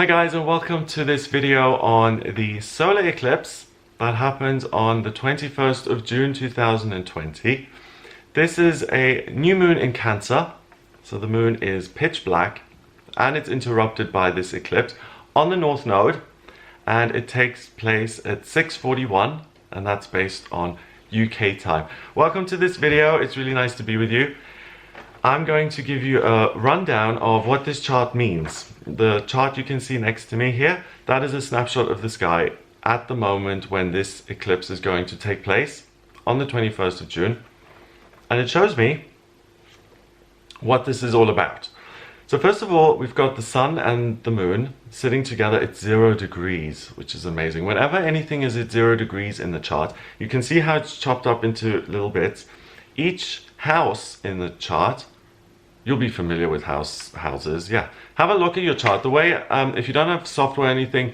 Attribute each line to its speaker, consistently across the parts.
Speaker 1: Hi guys, and welcome to this video on the solar eclipse that happens on the 21st of June 2020. This is a new moon in Cancer, so the moon is pitch black and it's interrupted by this eclipse on the North Node, and it takes place at 6:41, and that's based on UK time. Welcome to this video, it's really nice to be with you. I'm going to give you a rundown of what this chart means. The chart you can see next to me here, that is a snapshot of the sky at the moment when this eclipse is going to take place on the 21st of June. And it shows me what this is all about. So first of all, we've got the sun and the moon sitting together at 0 degrees, which is amazing. Whenever anything is at 0 degrees in the chart, you can see how it's chopped up into little bits. Each house in the chart, you'll be familiar with houses, yeah. Have a look at your chart. The way, if you don't have software or anything,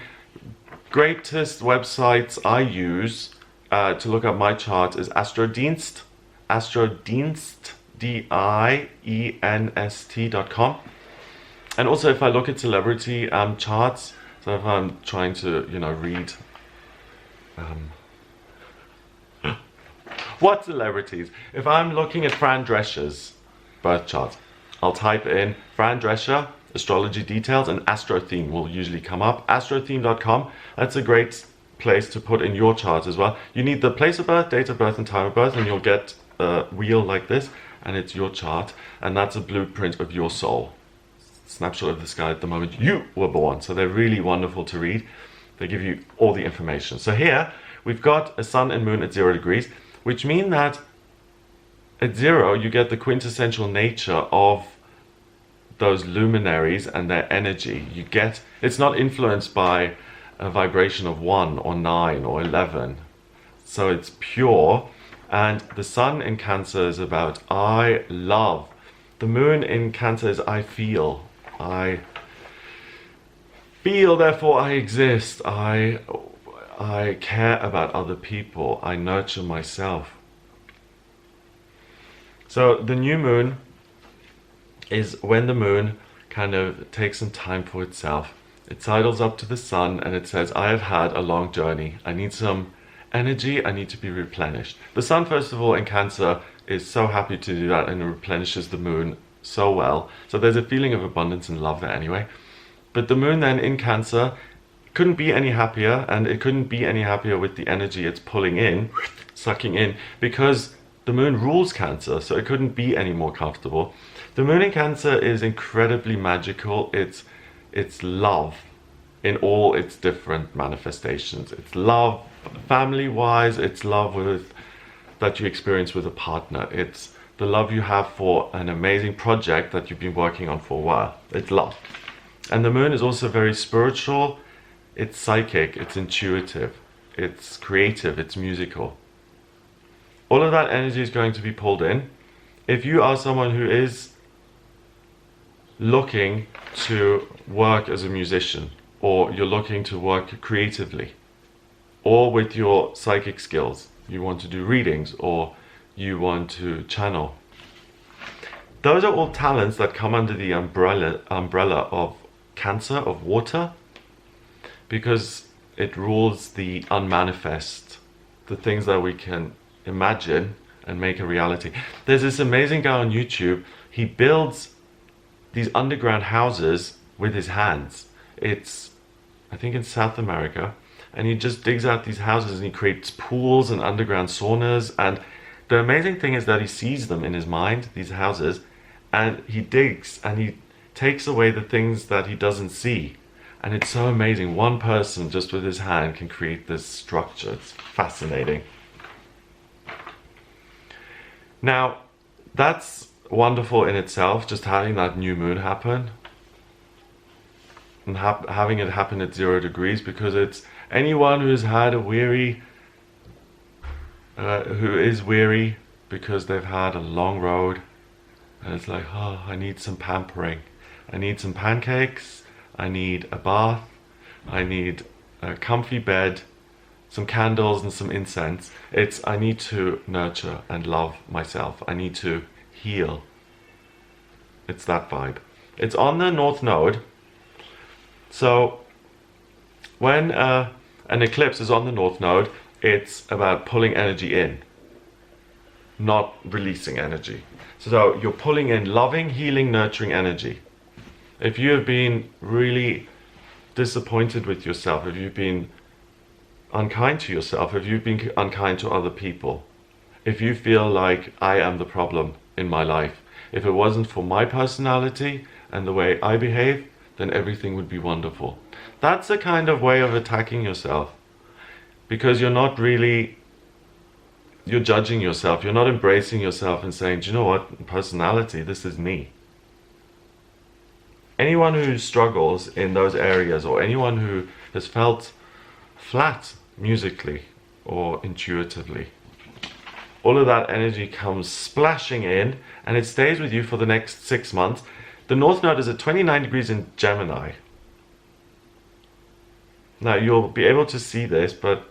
Speaker 1: greatest websites I use to look at my chart is Astrodienst, DIENST.com. And also if I look at celebrity charts, so if I'm trying to, read what celebrities, if I'm looking at Fran Drescher's birth chart, I'll type in Fran Drescher, astrology details, and astro theme will usually come up. Astrotheme.com, that's a great place to put in your chart as well. You need the place of birth, date of birth, and time of birth, and you'll get a wheel like this, and it's your chart, and that's a blueprint of your soul. Snapshot of the sky at the moment you were born. So they're really wonderful to read. They give you all the information. So here, we've got a sun and moon at 0 degrees, which mean that at 0, you get the quintessential nature of those luminaries and their energy. It's not influenced by a vibration of 1 or 9 or 11. So it's pure. And the sun in Cancer is about I love. The moon in Cancer is I feel. I feel, therefore I exist. I care about other people. I nurture myself. So the new moon is when the moon kind of takes some time for itself. It sidles up to the sun and it says, I have had a long journey. I need some energy. I need to be replenished. The sun, first of all, in Cancer is so happy to do that and replenishes the moon so well. So there's a feeling of abundance and love there anyway. But the moon then in Cancer couldn't be any happier, and it couldn't be any happier with the energy it's pulling in, sucking in, because the moon rules Cancer, so it couldn't be any more comfortable. The moon in Cancer is incredibly magical. It's love in all its different manifestations. It's love family-wise, it's love that you experience with a partner. It's the love you have for an amazing project that you've been working on for a while. It's love. And the moon is also very spiritual. It's psychic, it's intuitive, it's creative, it's musical. All of that energy is going to be pulled in. If you are someone who is looking to work as a musician, or you're looking to work creatively, or with your psychic skills, you want to do readings, or you want to channel. Those are all talents that come under the umbrella of Cancer, of water, because it rules the unmanifest, the things that we can imagine and make a reality. There's this amazing guy on YouTube. He builds these underground houses with his hands. It's, I think, in South America, and he just digs out these houses and he creates pools and underground saunas. And the amazing thing is that he sees them in his mind, these houses, and he digs and he takes away the things that he doesn't see. And it's so amazing. One person just with his hand can create this structure. It's fascinating. Now, that's wonderful in itself, just having that new moon happen. And having it happen at 0 degrees, because it's anyone who's had who is weary because they've had a long road. And it's like, oh, I need some pampering. I need some pancakes. I need a bath, I need a comfy bed, some candles and some incense. I need to nurture and love myself. I need to heal. It's that vibe. It's on the North Node. So When an eclipse is on the North Node, it's about pulling energy in, not releasing energy. So you're pulling in loving, healing, nurturing energy. If you have been really disappointed with yourself, if you've been unkind to yourself, if you've been unkind to other people, if you feel like I am the problem in my life, if it wasn't for my personality and the way I behave, then everything would be wonderful. That's a kind of way of attacking yourself, because you're not really, you're judging yourself, you're not embracing yourself and saying, do you know what, personality, this is me. Anyone who struggles in those areas, or anyone who has felt flat musically or intuitively, all of that energy comes splashing in and it stays with you for the next 6 months. The North Node is at 29 degrees in Gemini. Now you'll be able to see this, but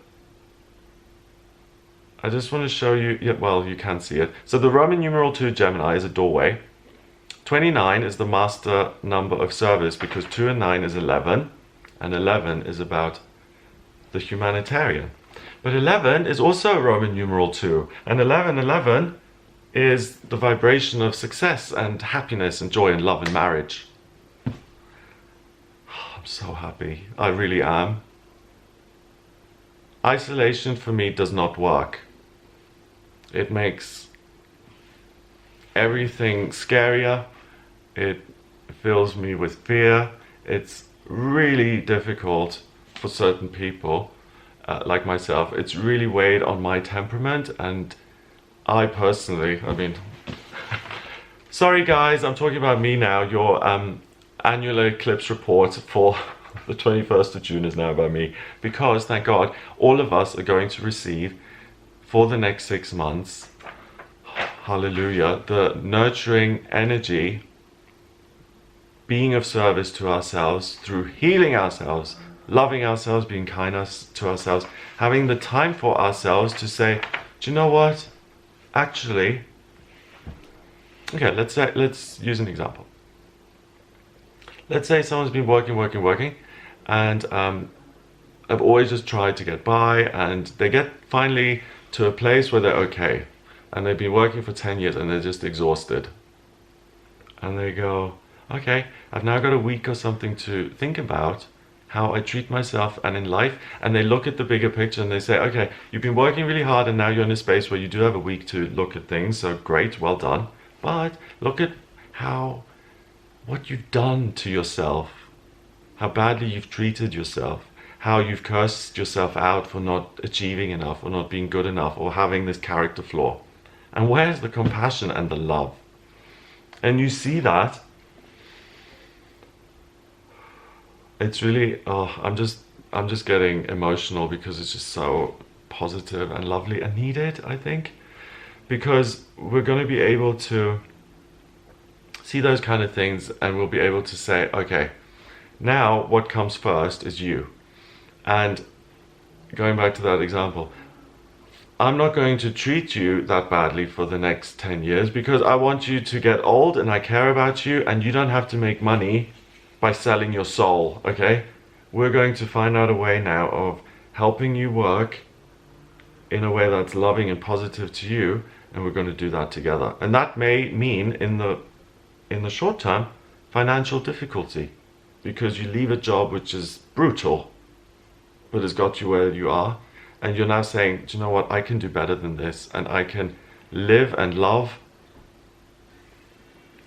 Speaker 1: I just want to show you, yeah, well, you can see it. So the Roman numeral 2 Gemini is a doorway. 29 is the master number of service, because 2 and 9 is 11, and 11 is about the humanitarian. But 11 is also Roman numeral 2, and 11 is the vibration of success and happiness and joy and love and marriage. I'm so happy, I really am. Isolation for me does not work. It makes everything scarier, it fills me with fear. It's really difficult for certain people, like myself. It's really weighed on my temperament, and I personally, I mean, sorry guys, I'm talking about me now. Your annular eclipse report for the 21st of June is now about me, because thank God all of us are going to receive for the next 6 months, hallelujah, the nurturing energy, being of service to ourselves through healing ourselves, loving ourselves, being kind to ourselves, having the time for ourselves to say, do you know what, actually, okay, let's use an example. Let's say someone's been working, and I've always just tried to get by, and they get finally to a place where they're okay, and they've been working for 10 years and they're just exhausted, and they go, okay, I've now got a week or something to think about how I treat myself and in life. And they look at the bigger picture and they say, okay, you've been working really hard and now you're in a space where you do have a week to look at things, so great, well done, but look at what you've done to yourself, how badly you've treated yourself, how you've cursed yourself out for not achieving enough, or not being good enough, or having this character flaw. And where's the compassion and the love? And you see that, it's really, oh, I'm just getting emotional, because it's just so positive and lovely and needed, I think, because we're going to be able to see those kind of things, and we'll be able to say, okay, now what comes first is you. And going back to that example, I'm not going to treat you that badly for the next 10 years, because I want you to get old and I care about you, and you don't have to make money by selling your soul, okay? We're going to find out a way now of helping you work in a way that's loving and positive to you, and we're going to do that together. And that may mean in the short term financial difficulty, because you leave a job which is brutal but has got you where you are, and you're now saying, do you know what, I can do better than this, and I can live and love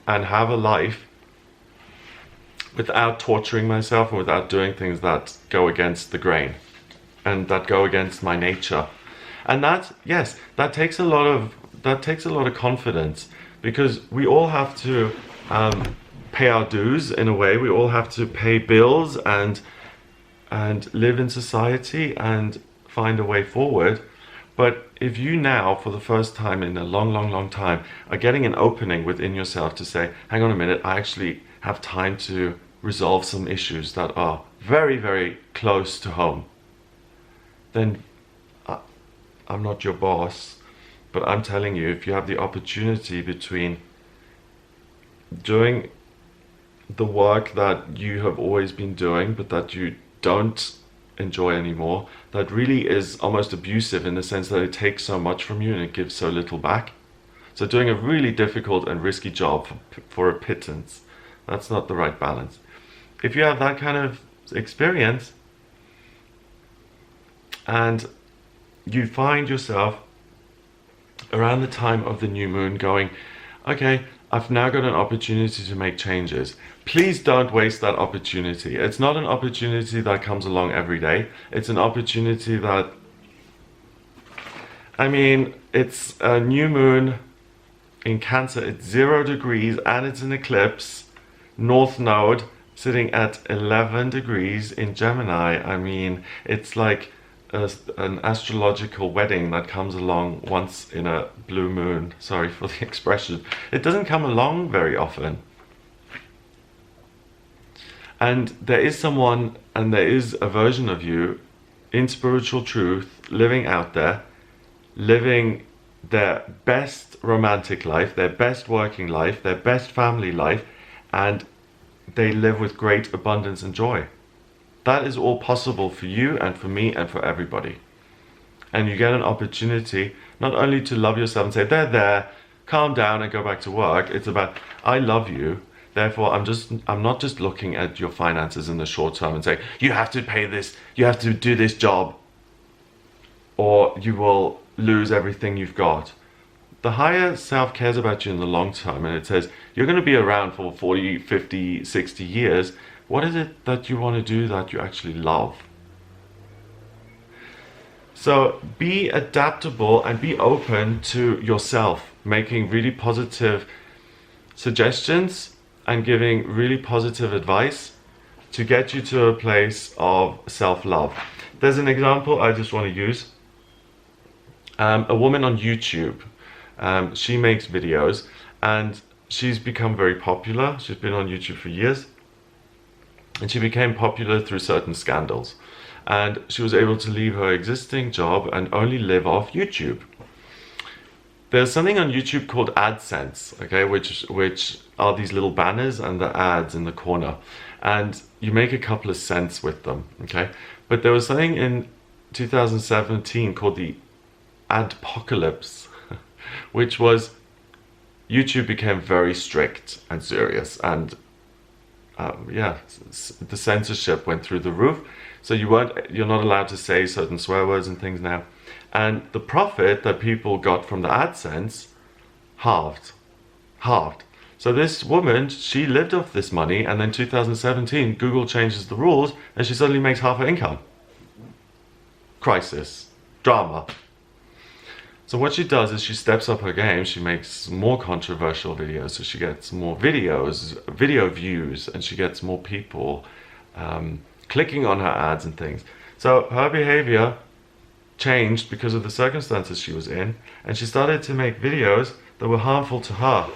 Speaker 1: and have a life without torturing myself and without doing things that go against the grain and that go against my nature. And that, yes, that takes a lot of confidence, because we all have to pay our dues in a way. We all have to pay bills and live in society and find a way forward. But if you now, for the first time in a long time, are getting an opening within yourself to say, hang on a minute, I actually have time to resolve some issues that are very, very close to home, then I'm not your boss, but I'm telling you, if you have the opportunity between doing the work that you have always been doing, but that you don't enjoy anymore, that really is almost abusive in the sense that it takes so much from you and it gives so little back. So doing a really difficult and risky job for a pittance, that's not the right balance. If you have that kind of experience and you find yourself around the time of the new moon going, okay, I've now got an opportunity to make changes. Please don't waste that opportunity. It's not an opportunity that comes along every day. It's an opportunity that, I mean, it's a new moon in Cancer. It's 0 degrees and it's an eclipse. North node sitting at 11 degrees in Gemini. I mean, it's like an astrological wedding that comes along once in a blue moon. Sorry for the expression. It doesn't come along very often. And there is someone and there is a version of you in spiritual truth living out there, living their best romantic life, their best working life, their best family life, and they live with great abundance and joy. That is all possible for you and for me and for everybody. And you get an opportunity not only to love yourself and say, there, calm down and go back to work. It's about, I love you. Therefore, I'm not just looking at your finances in the short term and saying, you have to pay this, you have to do this job, or you will lose everything you've got. The higher self cares about you in the long term, and it says, you're going to be around for 40, 50, 60 years. What is it that you want to do that you actually love? So be adaptable and be open to yourself, making really positive suggestions and giving really positive advice to get you to a place of self-love. There's an example I just want to use. A woman on YouTube. She makes videos and she's become very popular. She's been on YouTube for years. And she became popular through certain scandals. And she was able to leave her existing job and only live off YouTube. There's something on YouTube called AdSense, okay, which are these little banners and the ads in the corner. And you make a couple of cents with them, okay? But there was something in 2017 called the Adpocalypse, which was YouTube became very strict and serious, and the censorship went through the roof. So you're not allowed to say certain swear words and things now. And the profit that people got from the AdSense halved. So this woman, she lived off this money, and then 2017, Google changes the rules, and she suddenly makes half her income. Crisis. Drama. So what she does is she steps up her game. She makes more controversial videos, so she gets more video views, and she gets more people clicking on her ads and things. So her behavior changed because of the circumstances she was in, and she started to make videos that were harmful to her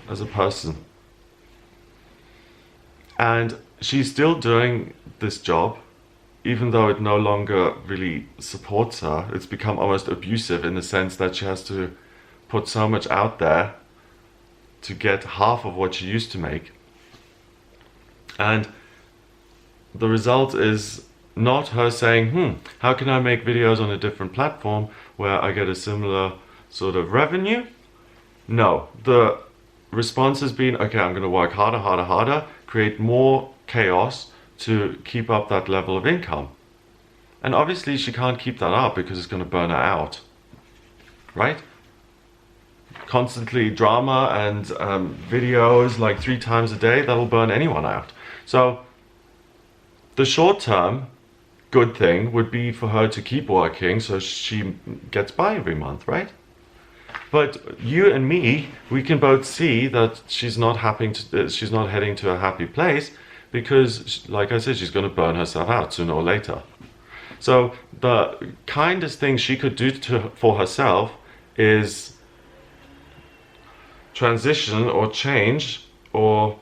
Speaker 1: as a person. And she's still doing this job, even though it no longer really supports her. It's become almost abusive in the sense that she has to put so much out there to get half of what she used to make. And the result is not her saying, how can I make videos on a different platform where I get a similar sort of revenue? No, the response has been, okay, I'm going to work harder, create more chaos to keep up that level of income. And obviously she can't keep that up because it's going to burn her out, right? Constantly drama and videos like 3 times a day, that'll burn anyone out. So the short term good thing would be for her to keep working so she gets by every month, right? But you and me, we can both see that she's not heading to a happy place, because, like I said, she's going to burn herself out sooner or later. So the kindest thing she could do for herself is transition or change, or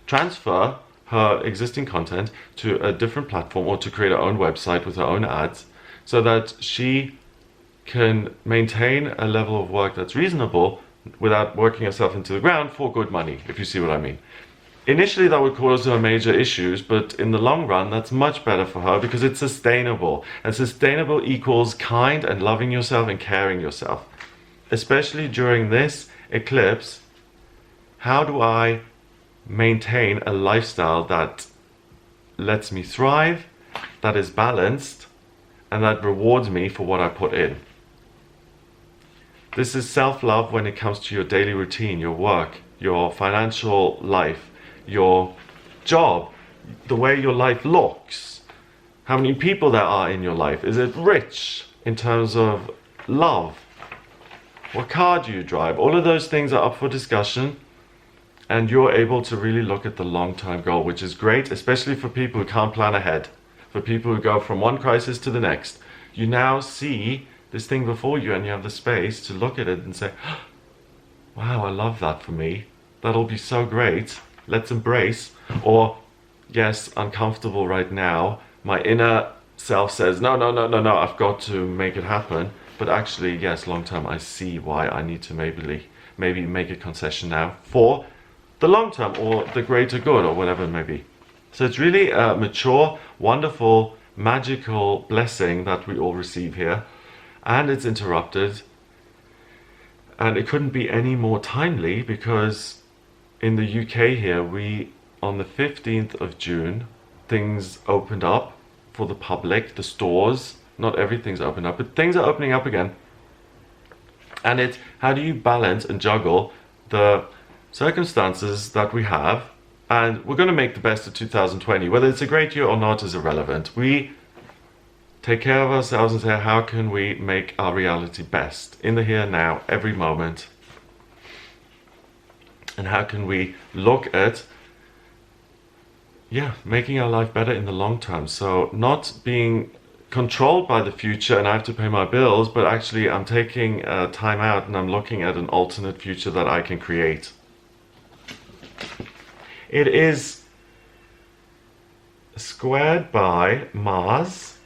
Speaker 1: transfer her existing content to a different platform, or to create her own website with her own ads, so that she can maintain a level of work that's reasonable without working herself into the ground for good money, if you see what I mean. Initially that would cause her major issues, but in the long run that's much better for her because it's sustainable. And sustainable equals kind and loving yourself and caring yourself. Especially during this eclipse, how do I maintain a lifestyle that lets me thrive, that is balanced, and that rewards me for what I put in? This is self-love when it comes to your daily routine, your work, your financial life, your job, the way your life looks, how many people there are in your life. Is it rich in terms of love? What car do you drive? All of those things are up for discussion, and you're able to really look at the long-term goal, which is great, especially for people who can't plan ahead, for people who go from one crisis to the next. You now see this thing before you and you have the space to look at it and say, wow, I love that for me. That'll be so great. Let's embrace. Or, yes, uncomfortable right now. My inner self says, no, I've got to make it happen. But actually, yes, long term, I see why I need to maybe make a concession now for the long term or the greater good or whatever it may be. So it's really a mature, wonderful, magical blessing that we all receive here. And it's interrupted. And it couldn't be any more timely because in the UK here, on the 15th of June, things opened up for the public, the stores. Not everything's opened up, but things are opening up again. And it's how do you balance and juggle the circumstances that we have, and we're going to make the best of 2020. Whether it's a great year or not is irrelevant. We take care of ourselves and say, how can we make our reality best in the here and now, every moment? And how can we look at, making our life better in the long term? So not being controlled by the future and I have to pay my bills, but actually I'm taking time out and I'm looking at an alternate future that I can create. It is squared by Mars,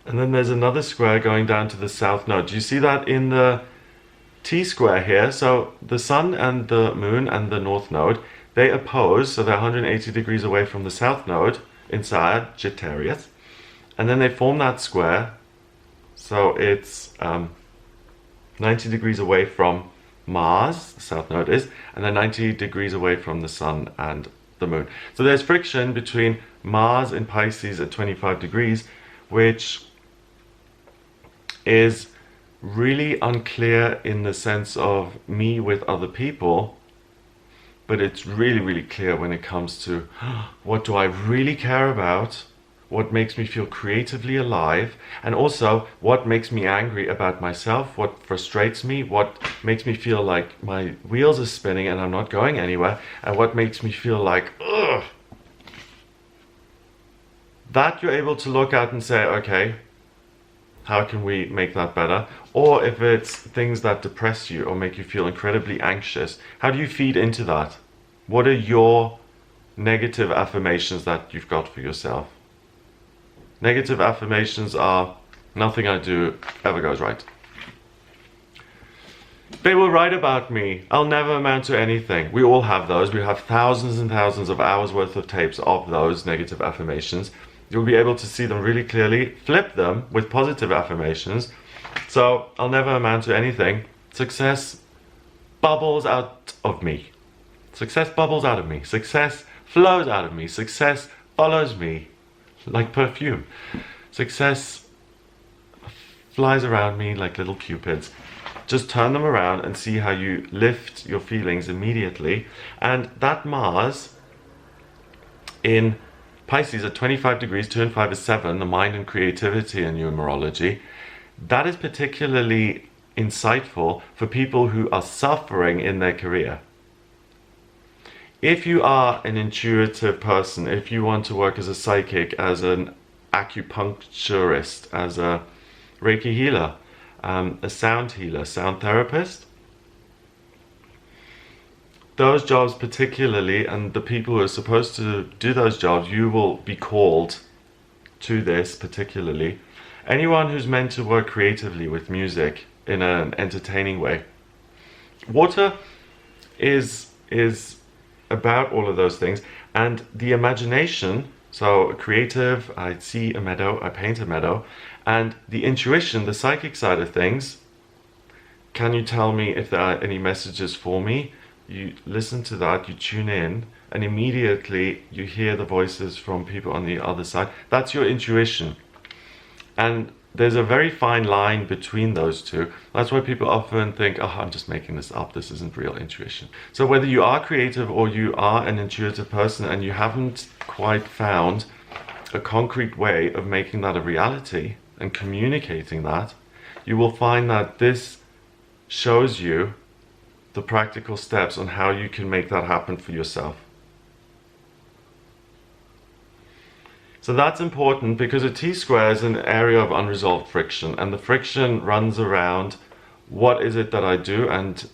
Speaker 1: and then there's another square going down to the south node. Do you see that in the T-square here? So the Sun and the Moon and the North Node, they oppose, so they're 180 degrees away from the South Node in Sagittarius. And then they form that square, so it's 90 degrees away from Mars, the South Node is, and then 90 degrees away from the Sun and the Moon. So there's friction between Mars and Pisces at 25 degrees, which is really unclear in the sense of me with other people, but it's really, really clear when it comes to what do I really care about, what makes me feel creatively alive, and also what makes me angry about myself, what frustrates me, what makes me feel like my wheels are spinning and I'm not going anywhere, and what makes me feel like, ugh. That you're able to look at and say, okay, how can we make that better? Or if it's things that depress you or make you feel incredibly anxious, how do you feed into that? What are your negative affirmations that you've got for yourself? Negative affirmations are, nothing I do ever goes right. They will write about me. I'll never amount to anything. We all have those. We have thousands and thousands of hours worth of tapes of those negative affirmations. You'll be able to see them really clearly. Flip them with positive affirmations. So, I'll never amount to anything. Success bubbles out of me. Success bubbles out of me. Success flows out of me. Success follows me like perfume. Success flies around me like little cupids. Just turn them around and see how you lift your feelings immediately. And that Mars in Pisces at 25 degrees, 2 and 5 is 7, the mind and creativity in numerology. That is particularly insightful for people who are suffering in their career. If you are an intuitive person, if you want to work as a psychic, as an acupuncturist, as a Reiki healer, a sound healer, sound therapist, those jobs particularly, and the people who are supposed to do those jobs, you will be called to this particularly. Anyone who's meant to work creatively with music in an entertaining way. Water is about all of those things. And the imagination, so creative, I see a meadow, I paint a meadow, and the intuition, the psychic side of things, can you tell me if there are any messages for me? You listen to that, you tune in, and immediately you hear the voices from people on the other side. That's your intuition. And there's a very fine line between those two. That's why people often think, oh, I'm just making this up, this isn't real intuition. So whether you are creative or you are an intuitive person and you haven't quite found a concrete way of making that a reality and communicating that, you will find that this shows you the practical steps on how you can make that happen for yourself. So that's important because a T-square is an area of unresolved friction, and the friction runs around what is it that I do and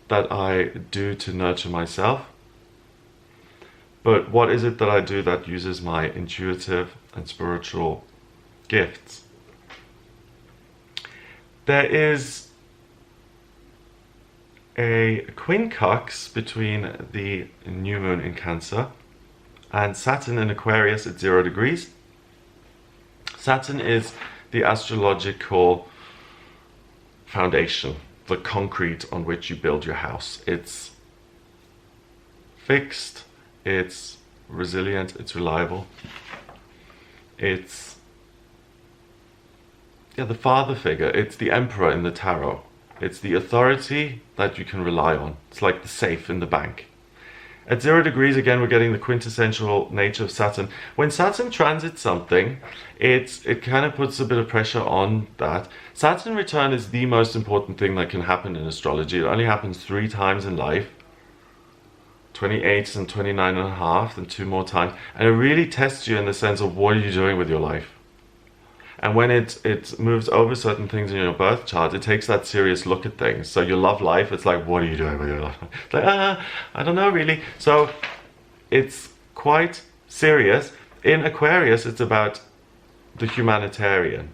Speaker 1: that I do to nurture myself, but what is it that I do that uses my intuitive and spiritual gifts. There is a quincux between the new moon in Cancer and Saturn in Aquarius at 0 degrees. Saturn is the astrological foundation, the concrete on which you build your house. It's fixed, it's resilient, it's reliable. It's the father figure, it's the emperor in the tarot. It's the authority that you can rely on. It's like the safe in the bank. At 0 degrees, again, we're getting the quintessential nature of Saturn. When Saturn transits something, it kind of puts a bit of pressure on that. Saturn return is the most important thing that can happen in astrology. It only happens 3 times in life. 28 and 29 and a half, and 2 more times. And it really tests you in the sense of what are you doing with your life. And when it moves over certain things in your birth chart, it takes that serious look at things. So your love life, it's like, what are you doing with your life? It's like, I don't know really. So it's quite serious. In Aquarius, it's about the humanitarian.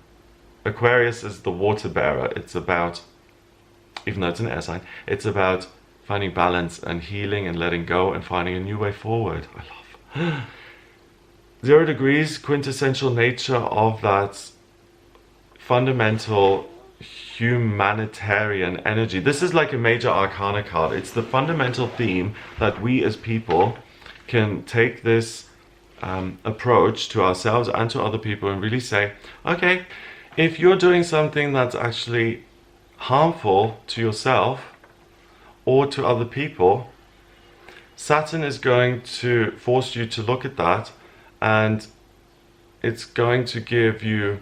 Speaker 1: Aquarius is the water bearer. It's about, even though it's an air sign, it's about finding balance and healing and letting go and finding a new way forward. I love 0 degrees, quintessential nature of that fundamental humanitarian energy. This is like a major arcana card. It's the fundamental theme that we as people can take this approach to ourselves and to other people and really say, okay, if you're doing something that's actually harmful to yourself or to other people, Saturn is going to force you to look at that, and it's going to give you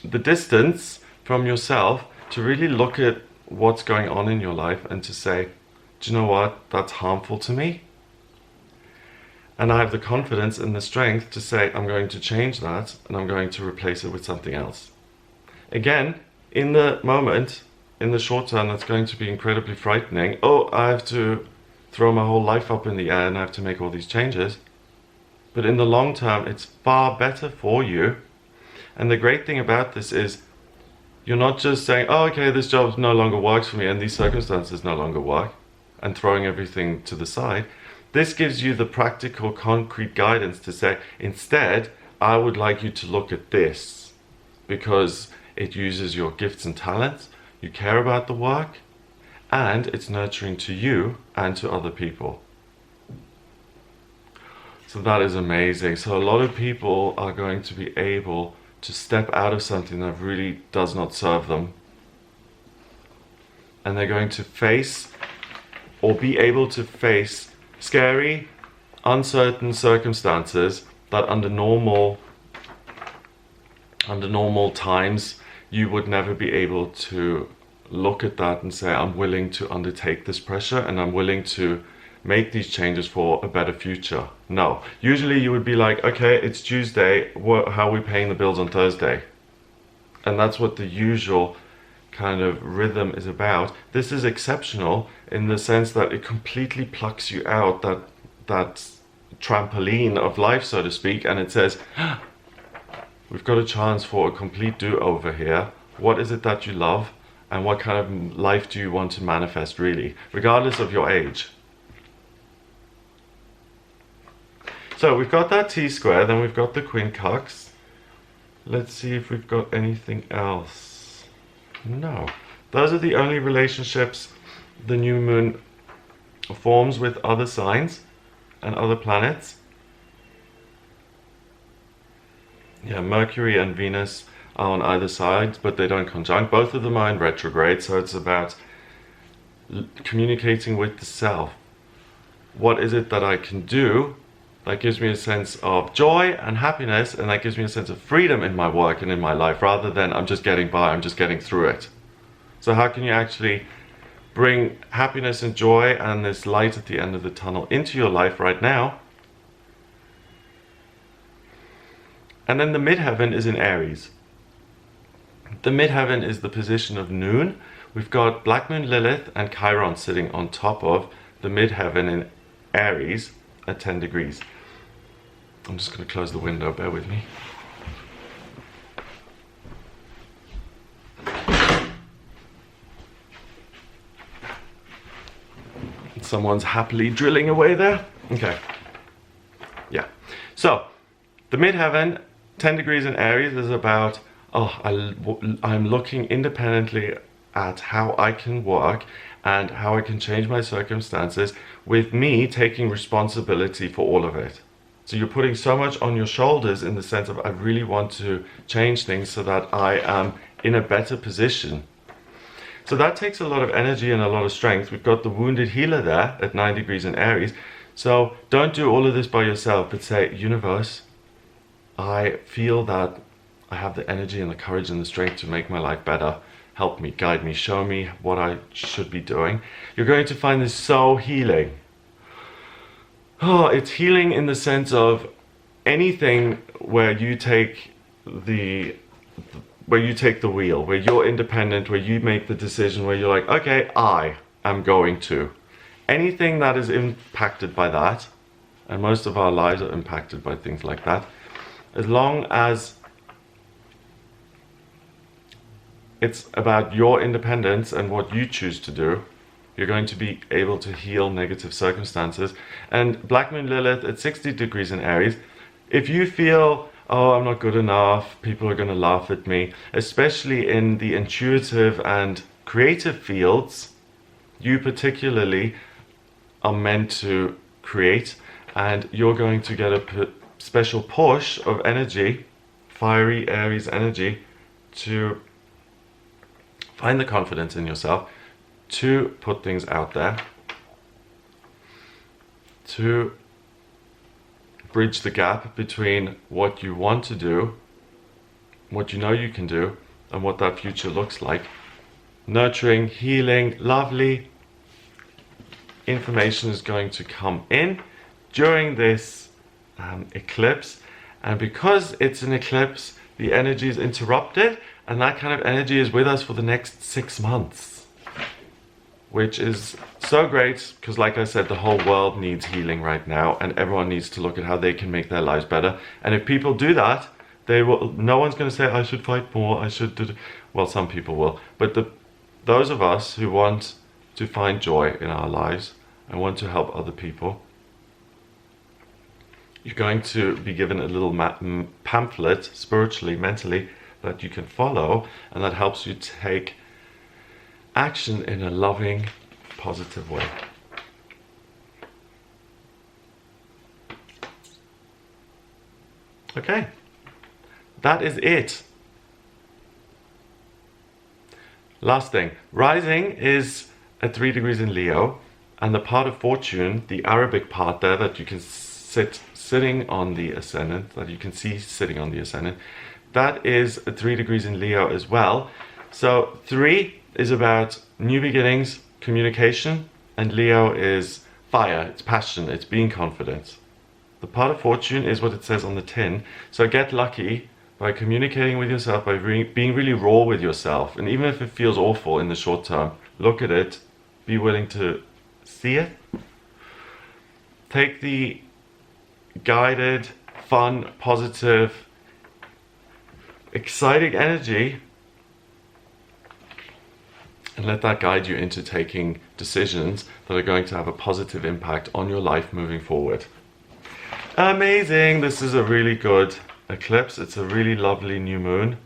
Speaker 1: the distance from yourself to really look at what's going on in your life and to say, do you know what, that's harmful to me? And I have the confidence and the strength to say, I'm going to change that and I'm going to replace it with something else. Again, in the moment, in the short term, that's going to be incredibly frightening. Oh, I have to throw my whole life up in the air and I have to make all these changes. But in the long term, it's far better for you. And the great thing about this is you're not just saying, oh, okay, this job no longer works for me and these circumstances no longer work, and throwing everything to the side. This gives you the practical, concrete guidance to say, instead, I would like you to look at this because it uses your gifts and talents, you care about the work, and it's nurturing to you and to other people. So that is amazing. So a lot of people are going to be able to step out of something that really does not serve them. And they're going to face or be able to face scary, uncertain circumstances that under normal times you would never be able to look at that and say, I'm willing to undertake this pressure and I'm willing to make these changes for a better future. No, usually you would be like, okay, it's Tuesday, how are we paying the bills on Thursday? And that's what the usual kind of rhythm is about. This is exceptional in the sense that it completely plucks you out that trampoline of life, so to speak, and it says, we've got a chance for a complete do-over here. What is it that you love? And what kind of life do you want to manifest, really, regardless of your age? So we've got that T-square, then we've got the quincunx. Let's see if we've got anything else. No. Those are the only relationships the new moon forms with other signs and other planets. Yeah, Mercury and Venus are on either side, but they don't conjunct. Both of them are in retrograde, so it's about communicating with the self. What is it that I can do that gives me a sense of joy and happiness, and that gives me a sense of freedom in my work and in my life, rather than I'm just getting by, I'm just getting through it. So how can you actually bring happiness and joy and this light at the end of the tunnel into your life right now? And then the midheaven is in Aries. The midheaven is the position of noon. We've got Black Moon Lilith and Chiron sitting on top of the midheaven in Aries at 10 degrees. I'm just going to close the window, bear with me. Someone's happily drilling away there. Okay. Yeah. So, the midheaven, 10 degrees in Aries, is about, I'm looking independently at how I can work and how I can change my circumstances, with me taking responsibility for all of it. So you're putting so much on your shoulders in the sense of, I really want to change things so that I am in a better position. So that takes a lot of energy and a lot of strength. We've got the wounded healer there at 9 degrees in Aries. So don't do all of this by yourself, but say, universe, I feel that I have the energy and the courage and the strength to make my life better. Help me, guide me, show me what I should be doing. You're going to find this so healing. Oh, it's healing in the sense of anything where you take the wheel, where you're independent, where you make the decision, where you're like, okay, I am going to. Anything that is impacted by that, and most of our lives are impacted by things like that, as long as it's about your independence and what you choose to do, you're going to be able to heal negative circumstances. And Black Moon Lilith at 60 degrees in Aries, if you feel, oh, I'm not good enough, people are going to laugh at me, especially in the intuitive and creative fields, you particularly are meant to create, and you're going to get a special push of energy, fiery Aries energy, to find the confidence in yourself, to put things out there, to bridge the gap between what you want to do, what you know you can do, and what that future looks like. Nurturing, healing, lovely information is going to come in during this eclipse, and because it's an eclipse, the energy is interrupted, and that kind of energy is with us for the next 6 months, which is so great because, like I said, the whole world needs healing right now, and everyone needs to look at how they can make their lives better. And if people do that, they will. No one's going to say, I should fight more, I should do. Well, some people will, but those of us who want to find joy in our lives and want to help other people, you're going to be given a little pamphlet, spiritually, mentally, that you can follow, and that helps you take action in a loving, positive way. Okay, that is it. Last thing, rising is at 3 degrees in Leo, and the part of fortune, the Arabic part there that you can sitting on the ascendant, that you can see sitting on the ascendant, that is at 3 degrees in Leo as well. So 3 is about new beginnings, communication, and Leo is fire, it's passion, it's being confident. The part of fortune is what it says on the tin. So get lucky by communicating with yourself, by being really raw with yourself. And even if it feels awful in the short term, look at it, be willing to see it. Take the guided, fun, positive, exciting energy and let that guide you into taking decisions that are going to have a positive impact on your life moving forward. Amazing! This is a really good eclipse. It's a really lovely new moon.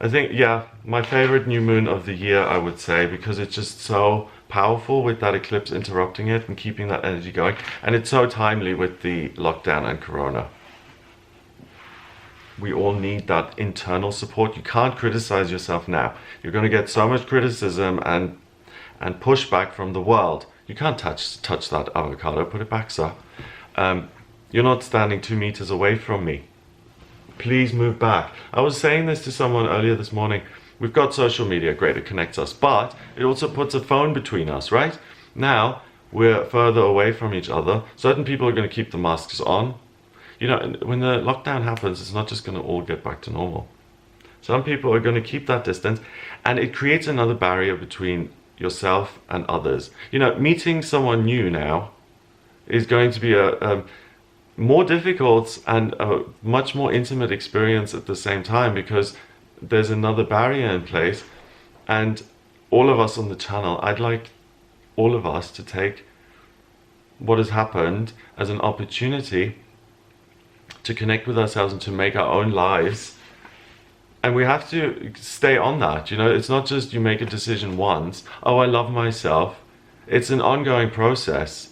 Speaker 1: I think, yeah, my favorite new moon of the year, I would say, because it's just so powerful with that eclipse interrupting it and keeping that energy going. And it's so timely with the lockdown and corona. We all need that internal support. You can't criticize yourself now. You're going to get so much criticism and pushback from the world. You can't touch that avocado. Put it back, sir. You're not standing 2 meters away from me. Please move back. I was saying this to someone earlier this morning. We've got social media, great, it connects us, but it also puts a phone between us, right? Now, we're further away from each other. Certain people are going to keep the masks on. You know, when the lockdown happens, it's not just going to all get back to normal. Some people are going to keep that distance, and it creates another barrier between yourself and others. You know, meeting someone new now is going to be a more difficult and a much more intimate experience at the same time, because there's another barrier in place. And all of us on the channel, I'd like all of us to take what has happened as an opportunity to connect with ourselves and to make our own lives. And we have to stay on that. You know, it's not just you make a decision once, oh, I love myself. It's an ongoing process.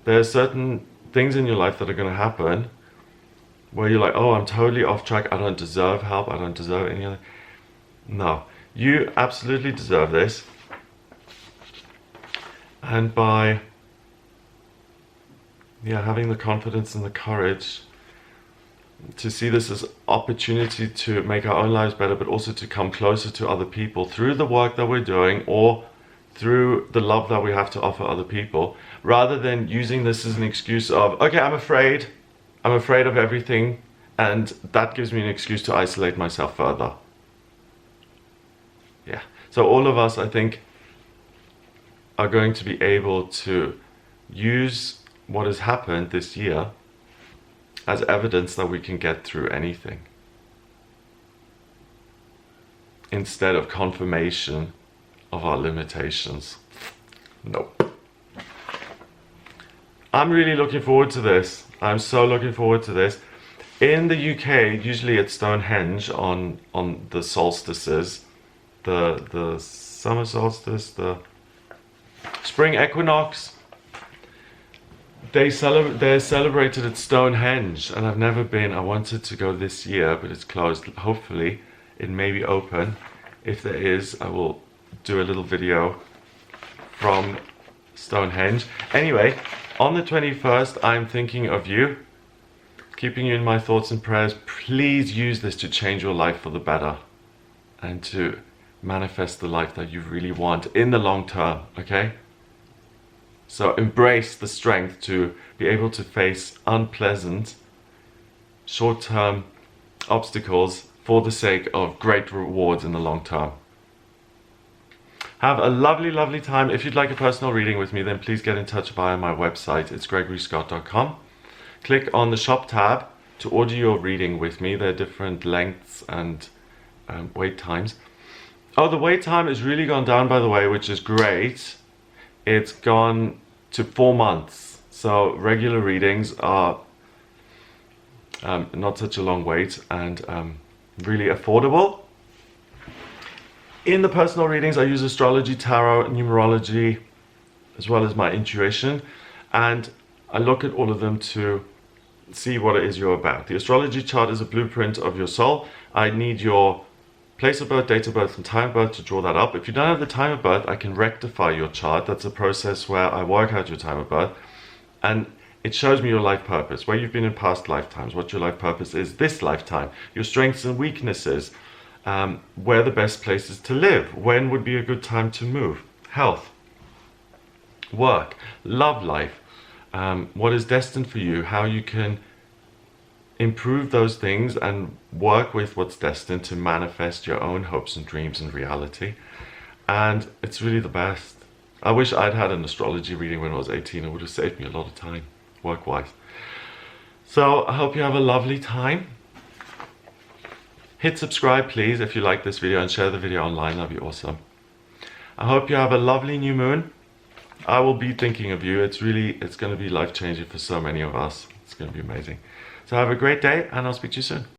Speaker 1: There are certain things in your life that are going to happen where you're like, oh, I'm totally off track. I don't deserve help. I don't deserve any other. No, you absolutely deserve this. And by having the confidence and the courage to see this as opportunity to make our own lives better, but also to come closer to other people through the work that we're doing or through the love that we have to offer other people, rather than using this as an excuse of, okay, I'm afraid of everything, and that gives me an excuse to isolate myself further. Yeah, so all of us, I think, are going to be able to use what has happened this year as evidence that we can get through anything, instead of confirmation of our limitations. Nope. I'm really looking forward to this. I'm so looking forward to this. In the UK, usually at Stonehenge on the solstices, the summer solstice, the spring equinox, they're celebrated at Stonehenge, and I've never been. I wanted to go this year, but it's closed. Hopefully it may be open. If there is, I will do a little video from Stonehenge. Anyway, on the 21st, I'm thinking of you, keeping you in my thoughts and prayers. Please use this to change your life for the better and to manifest the life that you really want in the long term, okay? So embrace the strength to be able to face unpleasant, short-term obstacles for the sake of great rewards in the long term. Have a lovely, lovely time. If you'd like a personal reading with me, then please get in touch via my website. It's gregoryscott.com. Click on the shop tab to order your reading with me. There are different lengths and wait times. Oh, the wait time has really gone down, by the way, which is great. It's gone to 4 months. So regular readings are not such a long wait and really affordable. In the personal readings, I use astrology, tarot, numerology, as well as my intuition. And I look at all of them to see what it is you're about. The astrology chart is a blueprint of your soul. I need your place of birth, date of birth, and time of birth to draw that up. If you don't have the time of birth, I can rectify your chart. That's a process where I work out your time of birth. And it shows me your life purpose, where you've been in past lifetimes, what your life purpose is this lifetime, your strengths and weaknesses, where the best places to live, when would be a good time to move, health, work, love life, what is destined for you, how you can improve those things and work with what's destined to manifest your own hopes and dreams and reality. And it's really the best. I wish I'd had an astrology reading when I was 18. It would have saved me a lot of time, work-wise. So I hope you have a lovely time. Hit subscribe, please, if you like this video, and share the video online. That'd be awesome. I hope you have a lovely new moon. I will be thinking of you. It's going to be life-changing for so many of us. It's going to be amazing. So have a great day, and I'll speak to you soon.